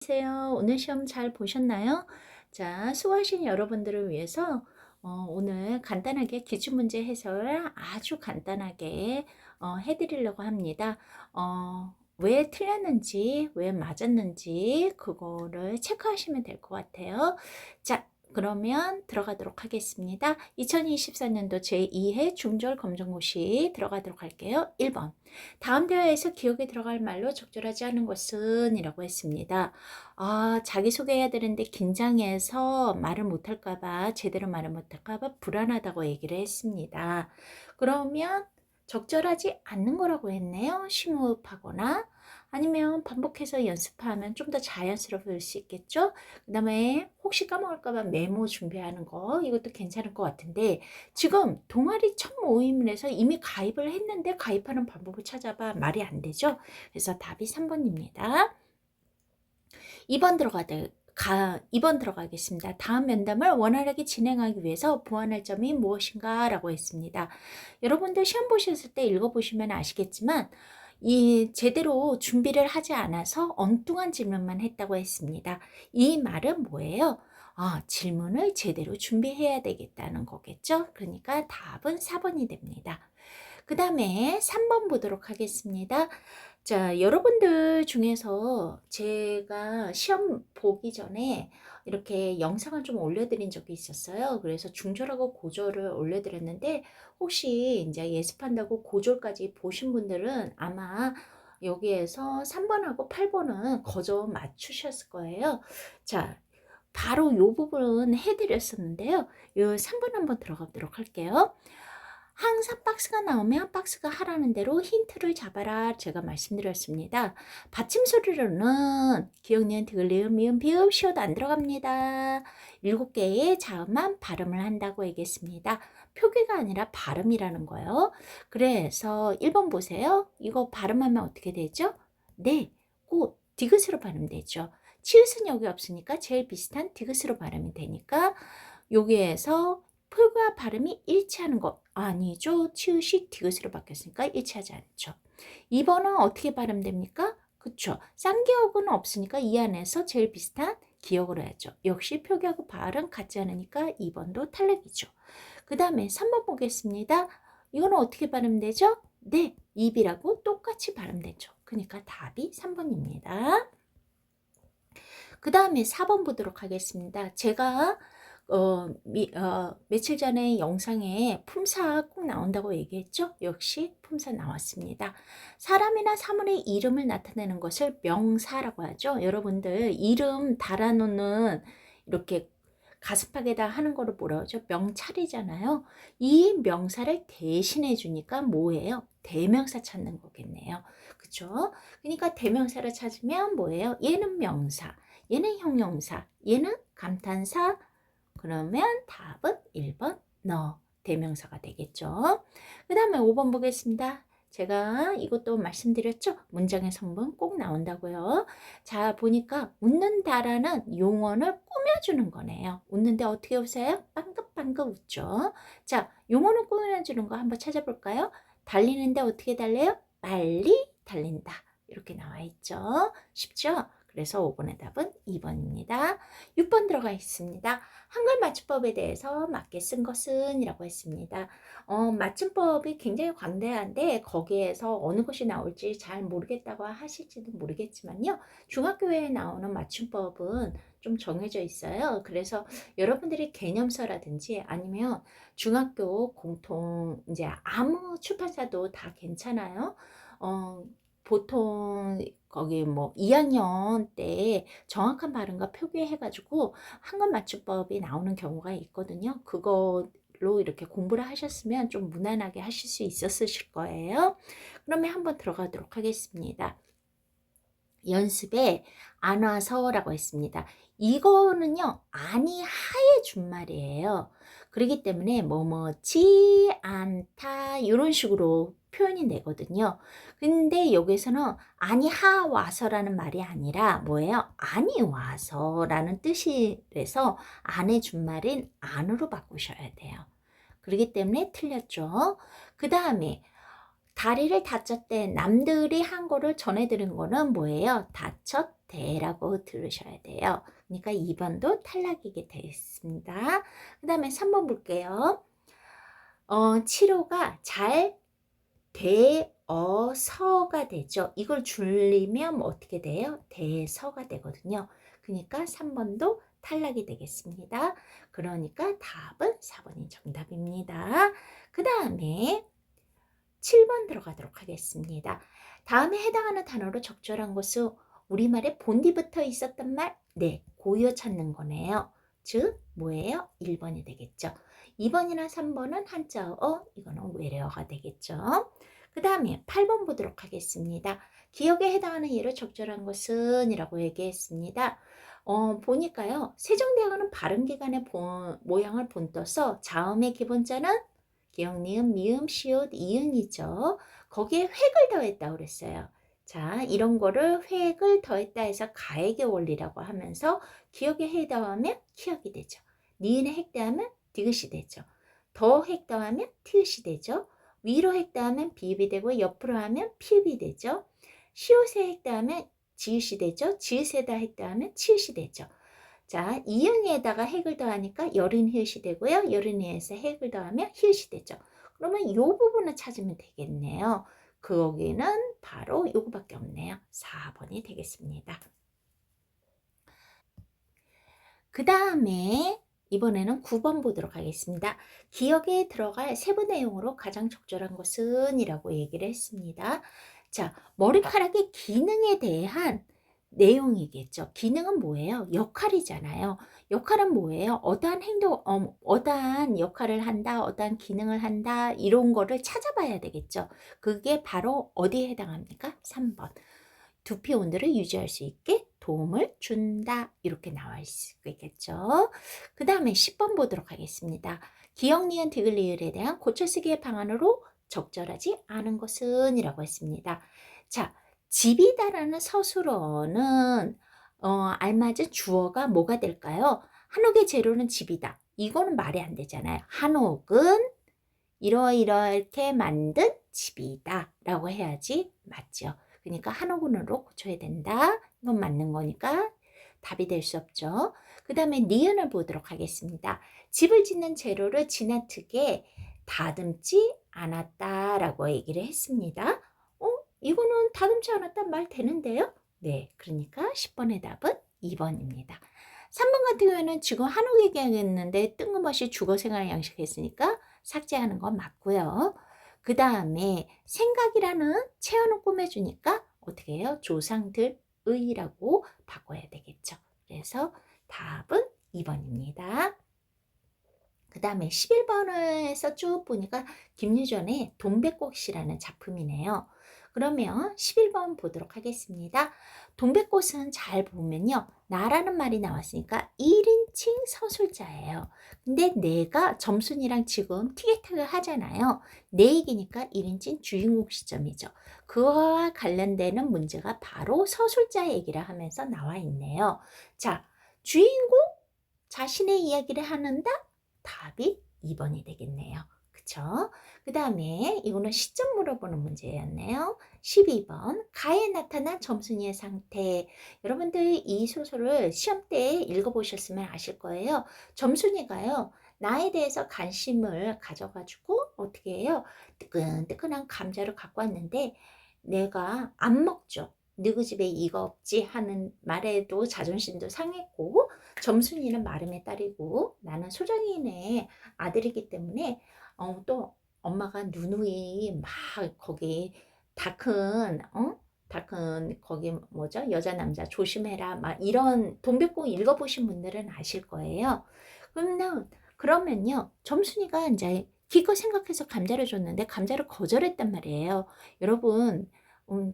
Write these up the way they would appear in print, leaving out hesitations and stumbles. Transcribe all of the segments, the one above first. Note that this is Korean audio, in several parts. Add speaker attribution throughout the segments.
Speaker 1: 안녕하세요. 오늘 시험 잘 보셨나요? 자, 수고하신 여러분들을 위해서 오늘 간단하게 기출문제 해설 아주 간단하게 해드리려고 합니다. 왜 틀렸는지, 왜 맞았는지 그거를 체크하시면 될 것 같아요. 자, 그러면 들어가도록 하겠습니다. 2024년도 제2회 중졸 검정고시 들어가도록 할게요. 1번. 다음 대화에서 기억에 들어갈 말로 적절하지 않은 것은 이라고 했습니다. 자기소개해야 되는데 긴장해서 말을 못할까봐, 제대로 말을 못할까봐 불안하다고 얘기를 했습니다. 그러면 적절하지 않는 거라고 했네요. 심호흡하거나 아니면 반복해서 연습하면 좀 더 자연스러울 수 있겠죠. 그 다음에 혹시 까먹을까봐 메모 준비하는 거, 이것도 괜찮을 것 같은데, 지금 동아리 첫 모임을 해서 이미 가입을 했는데 가입하는 방법을 찾아봐 말이 안 되죠. 그래서 답이 3번입니다. 2번 들어가겠습니다. 다음 면담을 원활하게 진행하기 위해서 보완할 점이 무엇인가 라고 했습니다. 여러분들 시험 보셨을 때 읽어보시면 아시겠지만 제대로 준비를 하지 않아서 엉뚱한 질문만 했다고 했습니다. 이 말은 뭐예요? 질문을 제대로 준비해야 되겠다는 거겠죠? 그러니까 답은 4번이 됩니다. 그 다음에 3번 보도록 하겠습니다. 자, 여러분들 중에서 제가 시험 보기 전에 이렇게 영상을 좀 올려드린 적이 있었어요. 그래서 중졸하고 고졸을 올려드렸는데 혹시 이제 예습한다고 고졸까지 보신 분들은 아마 여기에서 3번하고 8번은 거저 맞추셨을 거예요. 자, 바로 요 부분 해드렸었는데요. 요 3번 한번 들어가도록 할게요. 항상 박스가 나오면 박스가 하라는 대로 힌트를 잡아라 제가 말씀드렸습니다. 받침 소리로는 기억, 니은, 디귿, 리을, 미음, 비읍, 시옷 안 들어갑니다. 7개의 자음만 발음을 한다고 얘기했습니다. 표기가 아니라 발음이라는 거예요. 그래서 1번 보세요. 이거 발음하면 어떻게 되죠? 네, 꽃, 디귿으로 발음되죠. 치읓은 여기 없으니까 제일 비슷한 디귿으로 발음이 되니까 여기에서 표기와 발음이 일치하는 거 아니죠. 치읓이 디귿으로 바뀌었으니까 일치하지 않죠. 2번은 어떻게 발음됩니까? 그쵸. 쌍기역은 없으니까 이 안에서 제일 비슷한 기억을 해야죠. 역시 표기하고 발음 같지 않으니까 2번도 탈락이죠. 그 다음에 3번 보겠습니다. 이거는 어떻게 발음되죠? 네, 입이라고 똑같이 발음되죠. 그러니까 답이 3번입니다. 그 다음에 4번 보도록 하겠습니다. 제가 며칠 전에 영상에 품사 꼭 나온다고 얘기했죠? 역시 품사 나왔습니다. 사람이나 사물의 이름을 나타내는 것을 명사라고 하죠. 여러분들 이름 달아놓는 이렇게 가슴팍에다 하는 거를 뭐라고 하죠? 명찰이잖아요. 이 명사를 대신해 주니까 뭐예요? 대명사 찾는 거겠네요. 그쵸? 그러니까 대명사를 찾으면 뭐예요? 얘는 명사, 얘는 형용사, 얘는 감탄사. 그러면 답은 1번 너 대명사가 되겠죠. 그 다음에 5번 보겠습니다. 제가 이것도 말씀드렸죠. 문장의 성분 꼭 나온다고요. 자, 보니까 웃는다라는 용언을 꾸며주는 거네요. 웃는데 어떻게 웃어요? 빵긋빵긋 웃죠. 자, 용언을 꾸며주는 거 한번 찾아볼까요? 달리는데 어떻게 달려요? 빨리 달린다. 이렇게 나와 있죠. 쉽죠? 그래서 5번의 답은 2번입니다. 6번 들어가 있습니다. 한글 맞춤법에 대해서 맞게 쓴 것은 이라고 했습니다. 맞춤법이 굉장히 광대한데 거기에서 어느 것이 나올지 잘 모르겠다고 하실지도 모르겠지만요. 중학교에 나오는 맞춤법은 좀 정해져 있어요. 그래서 여러분들이 개념서라든지 아니면 중학교 공통 이제 아무 출판사도 다 괜찮아요. 보통 거기 뭐 2학년 때 정확한 발음과 표기해가지고 한글 맞춤법이 나오는 경우가 있거든요. 그걸로 이렇게 공부를 하셨으면 좀 무난하게 하실 수 있었을 거예요. 그러면 한번 들어가도록 하겠습니다. 연습에 안 와서라고 했습니다. 이거는요, 아니 하의 준말이에요. 그렇기 때문에 뭐뭐지 않다 이런 식으로 표현이 되거든요. 근데 여기서는 아니 하 와서라는 말이 아니라 뭐예요? 아니 와서라는 뜻이라서 안의 준말인 안으로 바꾸셔야 돼요. 그렇기 때문에 틀렸죠. 그 다음에 다리를 다쳤대. 남들이 한 거를 전해 들은 거는 뭐예요? 다쳤대라고 들으셔야 돼요. 그러니까 2번도 탈락이게 되겠습니다. 그 다음에 3번 볼게요. 치료가 잘 되어서가 되죠. 이걸 줄이면 뭐 어떻게 돼요? 대서가 되거든요. 그러니까 3번도 탈락이 되겠습니다. 그러니까 답은 4번이 정답입니다. 그 다음에 7번 들어가도록 하겠습니다. 다음에 해당하는 단어로 적절한 것은 우리말에 본디 붙어 있었던 말? 네, 고유 찾는 거네요. 즉 뭐예요? 1번이 되겠죠. 2번이나 3번은 한자어, 이거는 외래어가 되겠죠. 그 다음에 8번 보도록 하겠습니다. 기억에 해당하는 예로 적절한 것은 이라고 얘기했습니다. 보니까요. 세종대왕은 발음기관의 모양을 본떠서 자음의 기본자는 기역, 니은, 미음, 시옷, 이응이죠. 거기에 획을 더했다고 그랬어요. 자, 이런 거를 획을 더했다 해서 가액의 원리라고 하면서 기역에 해당하면 키역이 되죠. 니은에 획더하면 디귿이 되죠. 더 획더하면 티읕이 되죠. 위로 획더하면 비읍이 되고 옆으로 하면 피읍이 되죠. 시옷에 획더하면 지읒이 되죠. 지읒에다 획더하면 치읒이 되죠. 자, 이응에다가 핵을 더하니까 여린 히읗이 되고요. 여린 히읗에 핵을 더하면 히읗이 되죠. 그러면 이 부분을 찾으면 되겠네요. 거기는 바로 요거밖에 없네요. 4번이 되겠습니다. 그 다음에 이번에는 9번 보도록 하겠습니다. 기억에 들어갈 세부 내용으로 가장 적절한 것은 이라고 얘기를 했습니다. 자, 머리카락의 기능에 대한 내용이겠죠. 기능은 뭐예요? 역할이잖아요. 역할은 뭐예요? 어떠한 행동, 어떠한 역할을 한다, 어떠한 기능을 한다, 이런 거를 찾아봐야 되겠죠. 그게 바로 어디에 해당합니까? 3번. 두피 온도를 유지할 수 있게 도움을 준다. 이렇게 나와 있겠죠. 그 다음에 10번 보도록 하겠습니다. 기역, 니은, 디귿, 리을에 대한 고쳐쓰기의 방안으로 적절하지 않은 것은 이라고 했습니다. 자, 집이다라는 서술어는 알맞은 주어가 뭐가 될까요? 한옥의 재료는 집이다. 이거는 말이 안 되잖아요. 한옥은 이러이렇게 만든 집이다 라고 해야지 맞죠. 그러니까 한옥은으로 고쳐야 된다. 이건 맞는 거니까 답이 될 수 없죠. 그 다음에 니은을 보도록 하겠습니다. 집을 짓는 재료를 지나치게 다듬지 않았다라고 얘기를 했습니다. 이거는 다듬지 않았다 말 되는데요. 네, 그러니까 10번의 답은 2번입니다. 3번 같은 경우에는 지금 한옥 얘기하겠는데 뜬금없이 주거생활 양식했으니까 삭제하는 건 맞고요. 그 다음에 생각이라는 체험을 꾸며주니까 어떻게 해요? 조상들의라고 바꿔야 되겠죠. 그래서 답은 2번입니다. 그 다음에 11번에서 쭉 보니까 김유전의 동백꽃이라는 작품이네요. 그러면 11번 보도록 하겠습니다. 동백꽃은 잘 보면요. 나라는 말이 나왔으니까 1인칭 서술자예요. 근데 내가 점순이랑 지금 티격태격 하잖아요. 내 얘기니까 1인칭 주인공 시점이죠. 그와 관련되는 문제가 바로 서술자 얘기를 하면서 나와 있네요. 자, 주인공 자신의 이야기를 하는다? 답이 2번이 되겠네요. 그쵸? 그 다음에 이거는 시점 물어보는 문제였네요. 12번 가에 나타난 점순이의 상태. 여러분들 이 소설을 시험 때 읽어보셨으면 아실 거예요. 점순이가요. 나에 대해서 관심을 가져가지고 어떻게 해요? 뜨끈뜨끈한 감자를 갖고 왔는데 내가 안 먹죠. 너희 집에 이거 없지 하는 말에도 자존심도 상했고 점순이는 마름의 딸이고 나는 소정이네 아들이기 때문에 또 엄마가 누누이 막 거기 다큰 거기 뭐죠? 여자 남자 조심해라 막 이런 동백꽃 읽어보신 분들은 아실 거예요. 그러면요 점순이가 이제 기껏 생각해서 감자를 줬는데 감자를 거절했단 말이에요. 여러분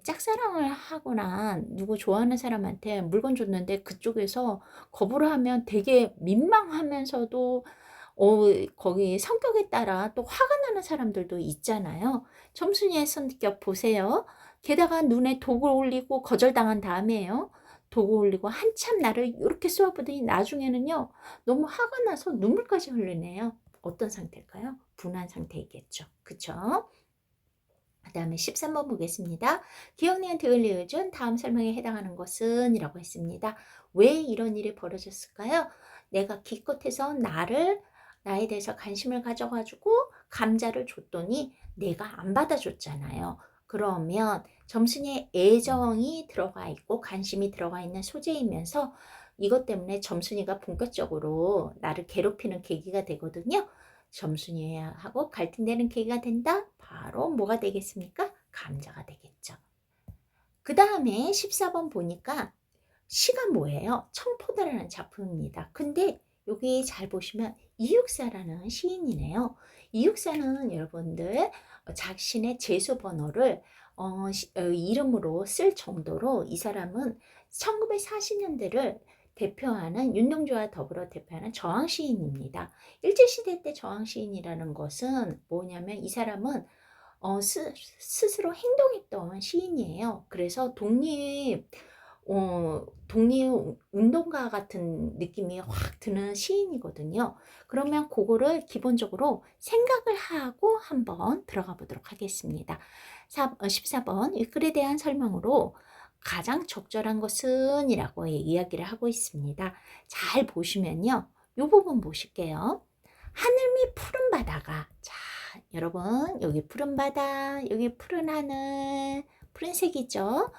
Speaker 1: 짝사랑을 하거나 누구 좋아하는 사람한테 물건 줬는데 그쪽에서 거부를 하면 되게 민망하면서도 거기 성격에 따라 또 화가 나는 사람들도 있잖아요. 점순이의 성격 보세요. 게다가 눈에 독을 올리고 거절당한 다음에요. 독을 올리고 한참 나를 이렇게 쏘아보더니 나중에는요. 너무 화가 나서 눈물까지 흘리네요. 어떤 상태일까요? 분한 상태이겠죠. 그쵸? 그 다음에 13번 보겠습니다. 기억니은 디귿 리을은 다음 설명에 해당하는 것은 이라고 했습니다. 왜 이런 일이 벌어졌을까요? 내가 기껏해서 나에 대해서 관심을 가져가지고 감자를 줬더니 내가 안 받아줬잖아요. 그러면 점순이의 애정이 들어가 있고 관심이 들어가 있는 소재이면서 이것 때문에 점순이가 본격적으로 나를 괴롭히는 계기가 되거든요. 점순이하고 갈등되는 계기가 된다? 바로 뭐가 되겠습니까? 감자가 되겠죠. 그 다음에 14번 보니까 시가 뭐예요? 청포도라는 작품입니다. 근데 여기 잘 보시면 이육사라는 시인이네요. 이육사는 여러분들 자신의 제수 번호를 이름으로 쓸 정도로 이 사람은 1940년대를 대표하는 윤동주와 더불어 대표하는 저항 시인입니다. 일제시대 때 저항 시인이라는 것은 뭐냐면 이 사람은 스스로 행동했던 시인이에요. 그래서 독립운동가 같은 느낌이 확 드는 시인이거든요. 그러면 그거를 기본적으로 생각을 하고 한번 들어가 보도록 하겠습니다. 14번 글에 대한 설명으로 가장 적절한 것은 이라고 이야기를 하고 있습니다. 잘 보시면요. 이 부분 보실게요. 하늘 및 푸른 바다가 자 여러분 여기 푸른 바다 여기 푸른 하늘 푸른색이죠.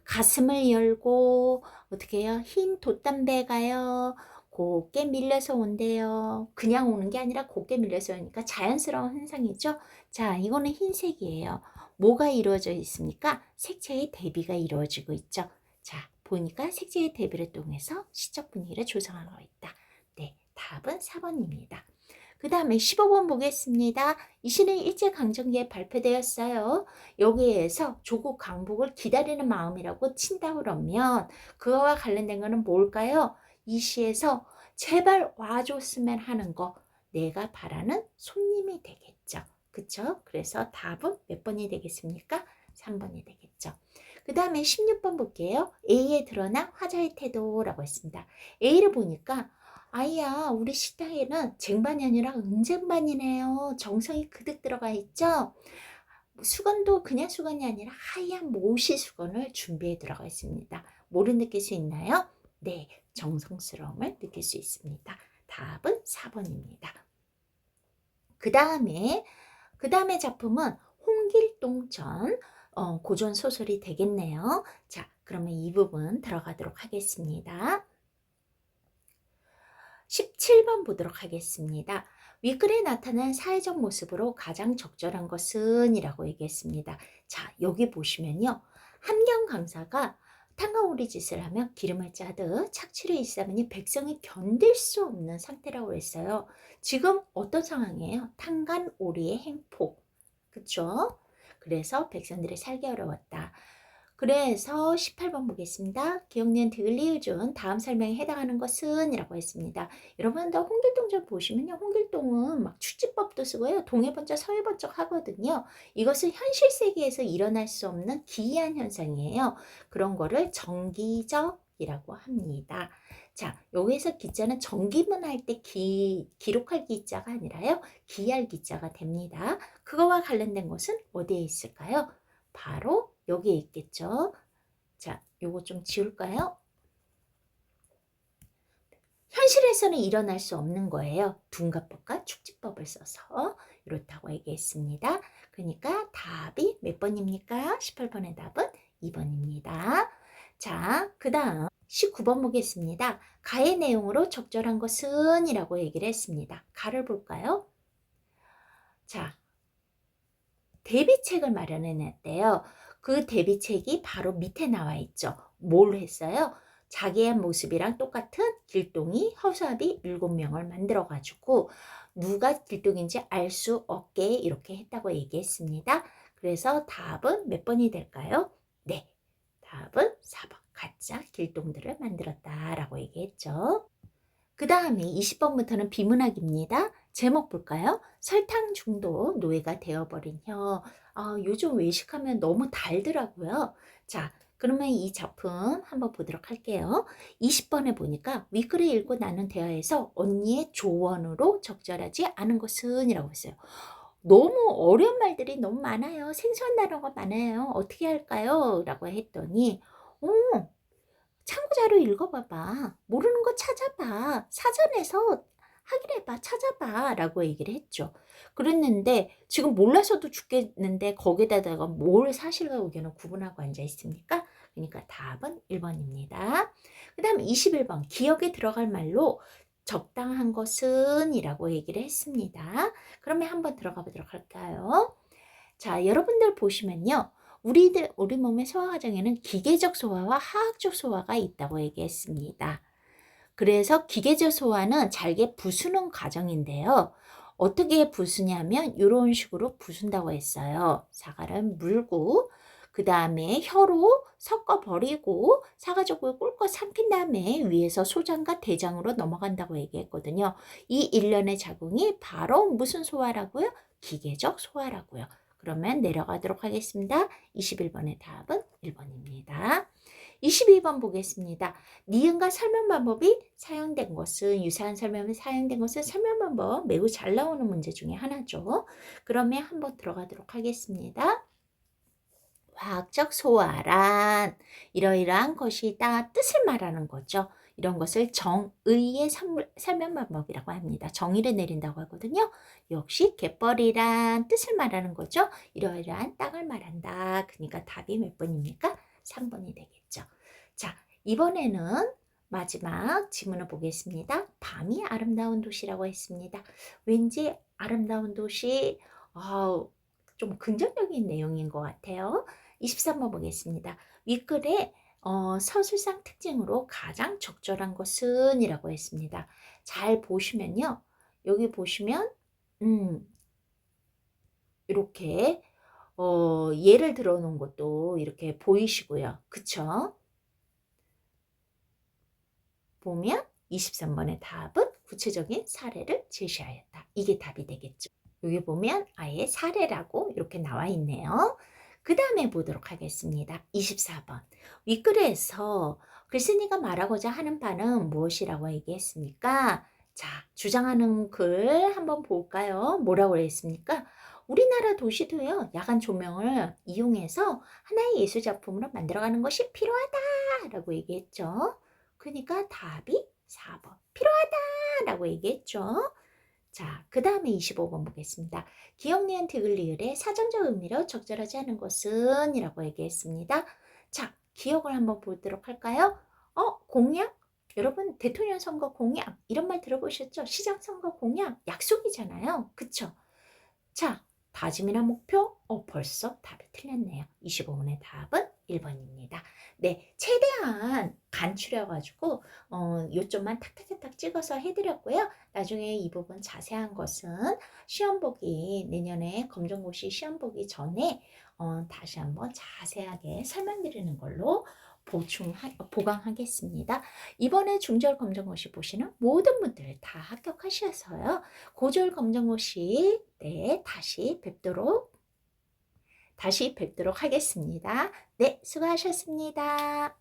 Speaker 1: 가슴을 열고 어떻게 해요? 흰 돛담배가요. 곱게 밀려서 온대요. 그냥 오는 게 아니라 곱게 밀려서 오니까 자연스러운 현상이죠. 자, 이거는 흰색이에요. 뭐가 이루어져 있습니까? 색채의 대비가 이루어지고 있죠. 자, 보니까 색채의 대비를 통해서 시적 분위기를 조성하고 있다. 네, 답은 4번입니다. 그 다음에 15번 보겠습니다. 이 시는 일제강점기에 발표되었어요. 여기에서 조국 강복을 기다리는 마음이라고 친다 그러면 그거와 관련된 거는 뭘까요? 이 시에서 제발 와줬으면 하는 거 내가 바라는 손님이 되겠죠. 그쵸? 그래서 답은 몇 번이 되겠습니까? 3번이 되겠죠. 그 다음에 16번 볼게요. A에 드러난 화자의 태도라고 했습니다. A를 보니까 아이야, 우리 식당에는 쟁반이 아니라 은쟁반이네요. 정성이 그득 들어가 있죠? 수건도 그냥 수건이 아니라 하얀 모시 수건을 준비해 들어가 있습니다. 뭐를 느낄 수 있나요? 네, 정성스러움을 느낄 수 있습니다. 답은 4번입니다. 그 다음에 작품은 홍길동전 고전 소설이 되겠네요. 자, 그러면 이 부분 들어가도록 하겠습니다. 17번 보도록 하겠습니다. 윗글에 나타난 사회적 모습으로 가장 적절한 것은 이라고 얘기했습니다. 자, 여기 보시면요. 함경 강사가 탕가오리 짓을 하면 기름을 짜듯 착취를 일삼으니 백성이 견딜 수 없는 상태라고 했어요. 지금 어떤 상황이에요? 탕간오리의 행폭. 그쵸? 그래서 백성들이 살기 어려웠다. 그래서 18번 보겠습니다. 기억니은 디귿 리을은 다음 설명에 해당하는 것은 이라고 했습니다. 여러분들 홍길동전 보시면요. 홍길동은 막 축지법도 쓰고요. 동해번쩍 서해번쩍 하거든요. 이것은 현실 세계에서 일어날 수 없는 기이한 현상이에요. 그런 거를 정기적이라고 합니다. 자, 여기에서 기자는 정기문할 때 기록할 기자가 아니라요. 기할 기자가 됩니다. 그거와 관련된 것은 어디에 있을까요? 바로 여기에 있겠죠. 자, 요거 좀 지울까요? 현실에서는 일어날 수 없는 거예요. 둔가법과 축지법을 써서 이렇다고 얘기했습니다. 그러니까 답이 몇 번입니까? 18번의 답은 2번입니다. 자, 그 다음 19번 보겠습니다. 가의 내용으로 적절한 것은 이라고 얘기를 했습니다. 가를 볼까요? 자, 대비책을 마련해냈대요. 그 대비책이 바로 밑에 나와 있죠. 뭘 했어요? 자기의 모습이랑 똑같은 길동이 허수아비 7명을 만들어가지고 누가 길동인지 알 수 없게 이렇게 했다고 얘기했습니다. 그래서 답은 몇 번이 될까요? 네, 답은 4번. 가짜 길동들을 만들었다라고 얘기했죠. 그 다음에 20번부터는 비문학입니다. 제목 볼까요? 설탕 중독 노예가 되어버린 혀. 요즘 외식하면 너무 달더라고요. 자, 그러면 이 작품 한번 보도록 할게요. 20번에 보니까 윗글을 읽고 나눈 대화에서 언니의 조언으로 적절하지 않은 것은 이라고 했어요. 너무 어려운 말들이 너무 많아요. 생소한 단어가 많아요. 어떻게 할까요? 라고 했더니 참고 자료 읽어봐봐. 모르는 거 찾아봐. 사전에서 확인해봐. 찾아봐. 라고 얘기를 했죠. 그랬는데 지금 몰라서도 죽겠는데 거기다가 뭘 사실과 의견을 구분하고 앉아 있습니까? 그러니까 답은 1번입니다. 그 다음 21번 기억에 들어갈 말로 적당한 것은 이라고 얘기를 했습니다. 그러면 한번 들어가 보도록 할까요? 자, 여러분들 보시면요. 우리 몸의 소화 과정에는 기계적 소화와 화학적 소화가 있다고 얘기했습니다. 그래서 기계적 소화는 잘게 부수는 과정인데요. 어떻게 부수냐면 이런 식으로 부순다고 했어요. 사과를 물고 그 다음에 혀로 섞어버리고 사과족을 꿀꺽 삼킨 다음에 위에서 소장과 대장으로 넘어간다고 얘기했거든요. 이 일련의 작용이 바로 무슨 소화라고요? 기계적 소화라고요. 그러면 내려가도록 하겠습니다. 21번의 답은 1번입니다. 22번 보겠습니다. 니은과 설명 방법이 사용된 것은 유사한 설명이 사용된 것은 설명 방법 매우 잘 나오는 문제 중에 하나죠. 그러면 한번 들어가도록 하겠습니다. 화학적 소화란 이러이러한 것이다 뜻을 말하는 거죠. 이런 것을 정의의 설명 방법이라고 합니다. 정의를 내린다고 하거든요. 역시 갯벌이란 뜻을 말하는 거죠. 이러이러한 땅을 말한다. 그러니까 답이 몇 번입니까? 3번이 되겠죠. 자, 이번에는 마지막 지문을 보겠습니다. 밤이 아름다운 도시라고 했습니다. 왠지 아름다운 도시, 좀 긍정적인 내용인 것 같아요. 23번 보겠습니다. 윗글에 서술상 특징으로 가장 적절한 것은 이라고 했습니다. 잘 보시면요. 여기 보시면 이렇게 예를 들어 놓은 것도 이렇게 보이시고요. 그쵸? 보면 23번의 답은 구체적인 사례를 제시하였다. 이게 답이 되겠죠. 여기 보면 아예 사례라고 이렇게 나와 있네요. 그 다음에 보도록 하겠습니다. 24번. 윗글에서 글쓴이가 말하고자 하는 바는 무엇이라고 얘기했습니까? 자, 주장하는 글 한번 볼까요? 뭐라고 했습니까? 우리나라 도시도요, 야간 조명을 이용해서 하나의 예술작품으로 만들어가는 것이 필요하다라고 얘기했죠. 그러니까 답이 4번. 필요하다라고 얘기했죠. 자, 그 다음에 25번 보겠습니다. 기억, 니은, 디귿, 리을의 사전적 의미로 적절하지 않은 것은 이라고 얘기했습니다. 자, 기억을 한번 보도록 할까요? 공약? 여러분 대통령 선거 공약 이런 말 들어보셨죠? 시장 선거 공약 약속이잖아요. 그쵸? 자, 다짐이나 목표? 벌써 답이 틀렸네요. 25번의 답은 1번입니다. 네, 최대한 간추려가지고 요점만 탁탁탁탁 찍어서 해드렸고요. 나중에 이 부분 자세한 것은 시험 보기 내년에 검정고시 시험 보기 전에 다시 한번 자세하게 설명드리는 걸로 보강하겠습니다. 이번에 중절 검정고시 보시는 모든 분들 다 합격하셔서요. 고졸 검정고시 네, 다시 뵙도록 하겠습니다. 네, 수고하셨습니다.